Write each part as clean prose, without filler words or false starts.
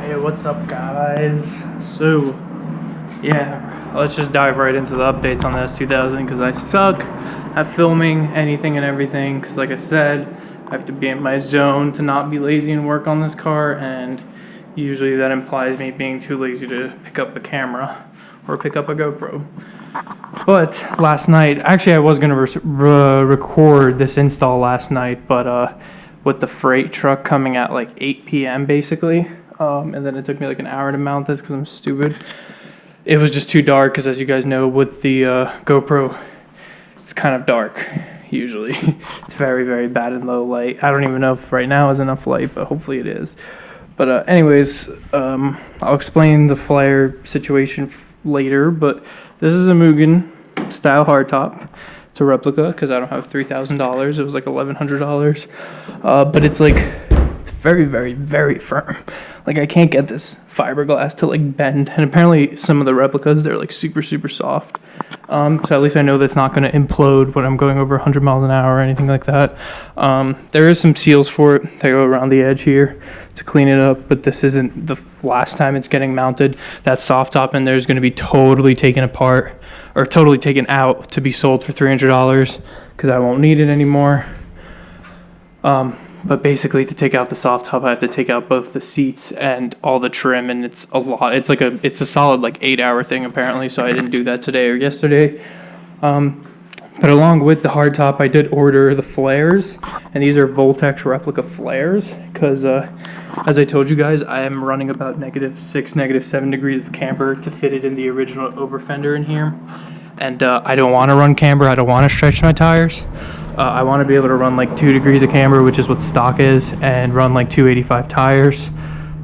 Hey, what's up, guys? So, yeah, let's just dive right into the updates on the S2000 because I suck at filming anything and everything. Because, like I said, I have to be in my zone to not be lazy and work on this car, and usually that implies me being too lazy to pick up a camera or pick up a GoPro. But last night, actually, I was gonna record this install last night, but with the freight truck coming at like 8 p.m. basically. And then it took me like an hour to mount this because I'm stupid. It was just too dark because, as you guys know, with the GoPro, it's kind of dark usually. It's very, very bad in low light. I don't even know if right now is enough light, but hopefully it is. But anyways, I'll explain the flare situation later. But this is a Mugen style hardtop. It's a replica because I don't have $3,000. It was like $1,100. But it's like, it's very, very, very firm. Like, I can't get this fiberglass to like bend, and apparently some of the replicas, they're like super, super soft. So at least I know that's not going to implode when I'm going over 100 miles an hour or anything like that. There is some seals for it. They go around the edge here to clean it up, but this isn't the last time it's getting mounted. That soft top in there is going to be totally taken apart, or totally taken out to be sold for $300 because I won't need it anymore. But basically, to take out the soft top, I have to take out both the seats and all the trim, and it's a lot. It's a solid like 8-hour thing apparently, so I didn't do that today or yesterday. But along with the hardtop, I did order the flares, and these are Voltex replica flares because, as I told you guys, I am running about -6, -7 degrees of camber to fit it in the original over fender in here, and I don't want to run camber. I don't want to stretch my tires. I want to be able to run like 2 degrees of camber, which is what stock is, and run like 285 tires.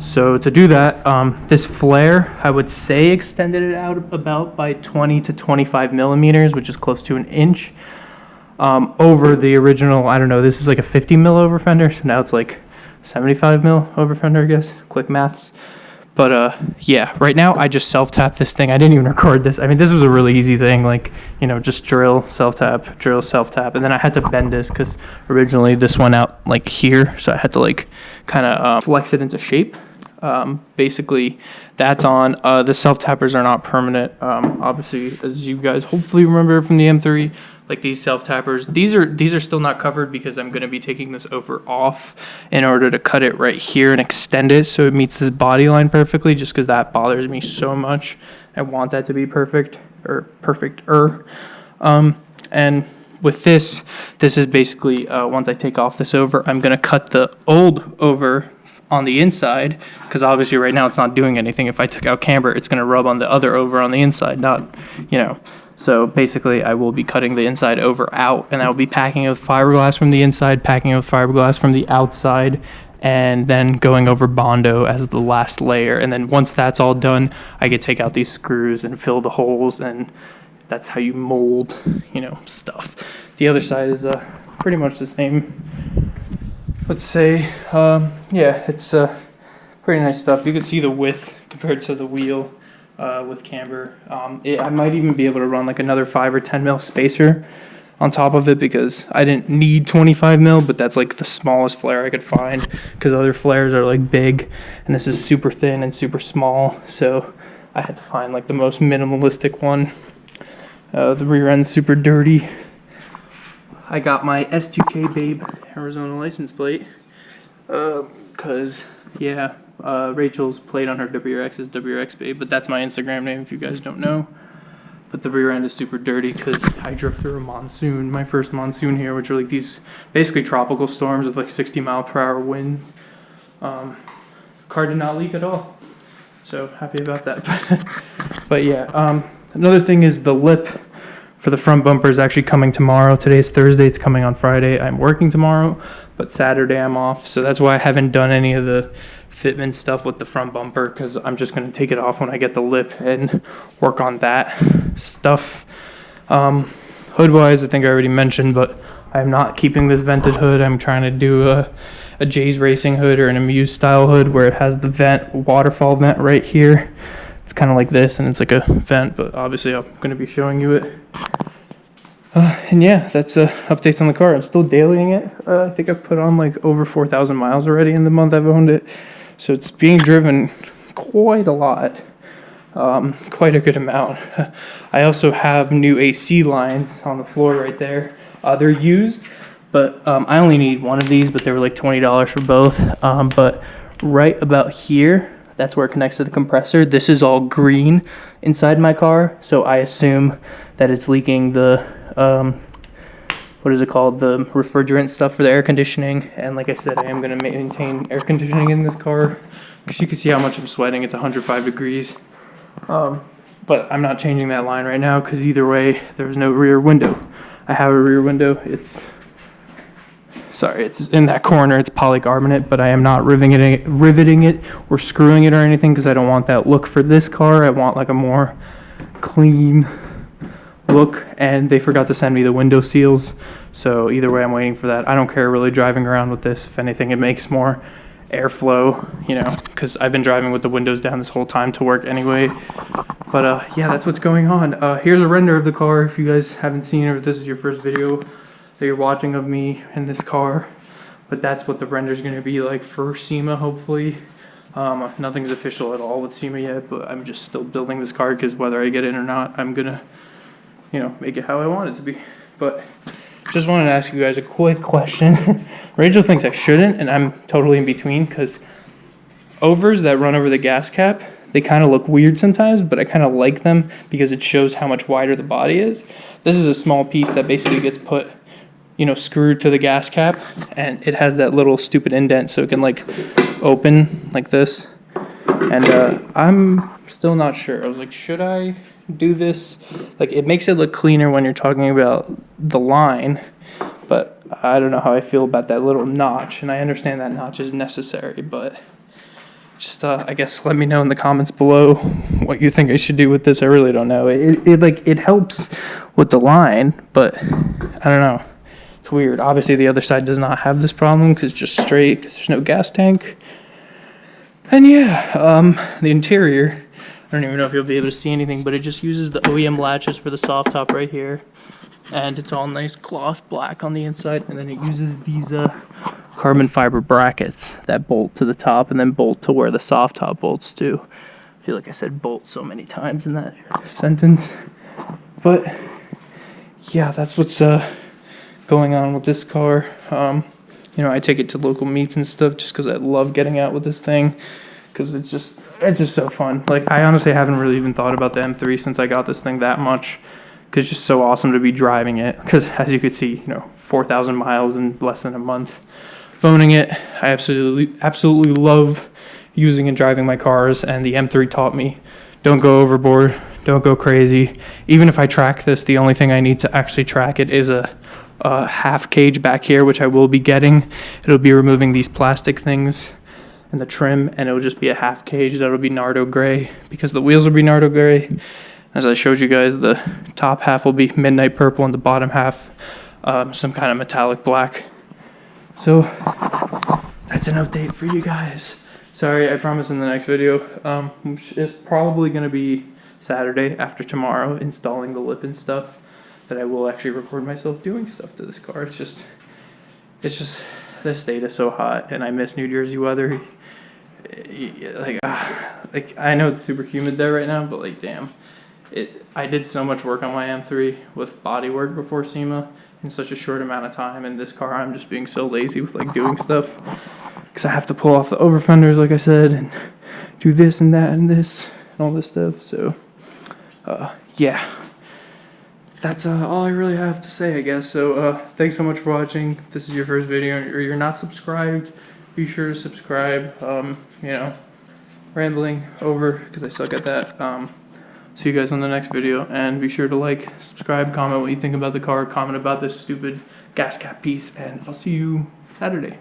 So to do that, this flare, I would say extended it out about by 20 to 25 millimeters, which is close to an inch, over the original. I don't know, this is like a 50 mil over fender, so now it's like 75 mil over fender, I guess. Quick maths. But yeah, right now I just self-tap this thing. I didn't even record this. I mean, this was a really easy thing, like, you know, just drill, self-tap, and then I had to bend this because originally this went out like here, so I had to like kind of flex it into shape. Basically, that's on. The self-tappers are not permanent. Obviously, as you guys hopefully remember from the M3, like these self-tappers, these are still not covered because I'm going to be taking this over off in order to cut it right here and extend it so it meets this body line perfectly, just because that bothers me so much. I want that to be perfect, or perfect-er. And with this is basically, once I take off this over, I'm going to cut the old over on the inside, because obviously right now it's not doing anything. If I took out camber, it's going to rub on the other over on the inside, not, you know. So basically, I will be cutting the inside over out, and I will be packing it with fiberglass from the inside, packing it with fiberglass from the outside, and then going over Bondo as the last layer. And then once that's all done, I can take out these screws and fill the holes, and that's how you mold, you know, stuff. The other side is pretty much the same. Let's say, yeah, it's pretty nice stuff. You can see the width compared to the wheel. With camber, I might even be able to run like another 5 or 10 mil spacer on top of it because I didn't need 25 mil, but that's like the smallest flare I could find because other flares are like big, and this is super thin and super small, so I had to find like the most minimalistic one. The rear end's super dirty. I got my S2K Babe Arizona license plate because, yeah, Rachel's plate on her WRX is WRX Babe, but that's my Instagram name if you guys don't know. But the rear end is super dirty because I drove through a monsoon, my first monsoon here, which are like these basically tropical storms with like 60-mile-per-hour winds. Car did not leak at all, so happy about that. But yeah, another thing is the lip for the front bumper is actually coming tomorrow. Today's Thursday, it's coming on Friday. I'm working tomorrow, but Saturday I'm off, so that's why I haven't done any of the fitment stuff with the front bumper, because I'm just going to take it off when I get the lip and work on that stuff. Hood wise, I think I already mentioned, but I'm not keeping this vented hood. I'm trying to do a Jay's Racing hood or an Amuse style hood where it has the vent, waterfall vent right here. It's kind of like this, and it's like a vent, but obviously I'm going to be showing you it. And yeah, that's updates on the car. I'm still dailying it. I think I've put on like over 4,000 miles already in the month I've owned it. So it's being driven quite a lot. Quite a good amount. I also have new AC lines on the floor right there. They're used, but I only need one of these, but they were like $20 for both. But right about here, that's where it connects to the compressor. This is all green inside my car, so I assume that it's leaking the, what is it called? The refrigerant stuff for the air conditioning. And like I said, I am going to maintain air conditioning in this car, because you can see how much I'm sweating. It's 105 degrees. But I'm not changing that line right now, because either way, there's no rear window. I have a rear window. It's in that corner. It's polycarbonate, but I am not riveting it or screwing it or anything, because I don't want that look for this car. I want like a more clean look, and they forgot to send me the window seals. So either way, I'm waiting for that. I don't care really driving around with this. If anything, it makes more airflow, you know, because I've been driving with the windows down this whole time to work anyway. But yeah, that's what's going on. Here's a render of the car if you guys haven't seen it, or if this is your first video that you're watching of me in this car. But that's what the render is going to be like for SEMA, hopefully. Nothing's official at all with SEMA yet, but I'm just still building this car, because whether I get in or not, I'm gonna, you know, make it how I want it to be. But just wanted to ask you guys a quick question. Rachel thinks I shouldn't, and I'm totally in between, because overs that run over the gas cap, they kind of look weird sometimes, but I kind of like them because it shows how much wider the body is. This is a small piece that basically gets put, you know, screwed to the gas cap, and it has that little stupid indent so it can like open like this. And I'm still not sure. I was like, should I do this? Like, it makes it look cleaner when you're talking about the line, but I don't know how I feel about that little notch, and I understand that notch is necessary, but just I guess let me know in the comments below what you think I should do with this. I really don't know. It helps with the line, but I don't know. It's weird. Obviously the other side does not have this problem, because it's just straight, because there's no gas tank. And yeah, the interior, I don't even know if you'll be able to see anything, but it just uses the OEM latches for the soft top right here, and it's all nice gloss black on the inside, and then it uses these carbon fiber brackets that bolt to the top and then bolt to where the soft top bolts to. I feel like I said bolt so many times in that sentence, but yeah, that's what's going on with this car. You know, I take it to local meets and stuff just because I love getting out with this thing, because it's just so fun. Like, I honestly haven't really even thought about the M3 since I got this thing that much, because it's just so awesome to be driving it, because as you could see, you know, 4,000 miles in less than a month. Owning it, I absolutely love using and driving my cars, and the M3 taught me, don't go overboard, don't go crazy. Even if I track this, the only thing I need to actually track it is a half cage back here, which I will be getting. It'll be removing these plastic things and the trim, and it'll just be a half cage that'll be Nardo gray, because the wheels will be Nardo gray. As I showed you guys, the top half will be midnight purple and the bottom half some kind of metallic black. So that's an update for you guys. Sorry, I promise in the next video, which is probably going to be Saturday after tomorrow, installing the lip and stuff, that I will actually record myself doing stuff to this car. It's just this state is so hot, and I miss New Jersey weather. Like I know it's super humid there right now, but like, damn, I did so much work on my M3 with body work before SEMA in such a short amount of time, and this car I'm just being so lazy with like doing stuff, because I have to pull off the over fenders like I said, and do this and that and this and all this stuff. So yeah, that's all I really have to say, I guess. So thanks so much for watching. If this is your first video or you're not subscribed, be sure to subscribe. You know, rambling over because I suck at that. See you guys on the next video, and be sure to like, subscribe, comment what you think about the car, comment about this stupid gas cap piece, and I'll see you Saturday.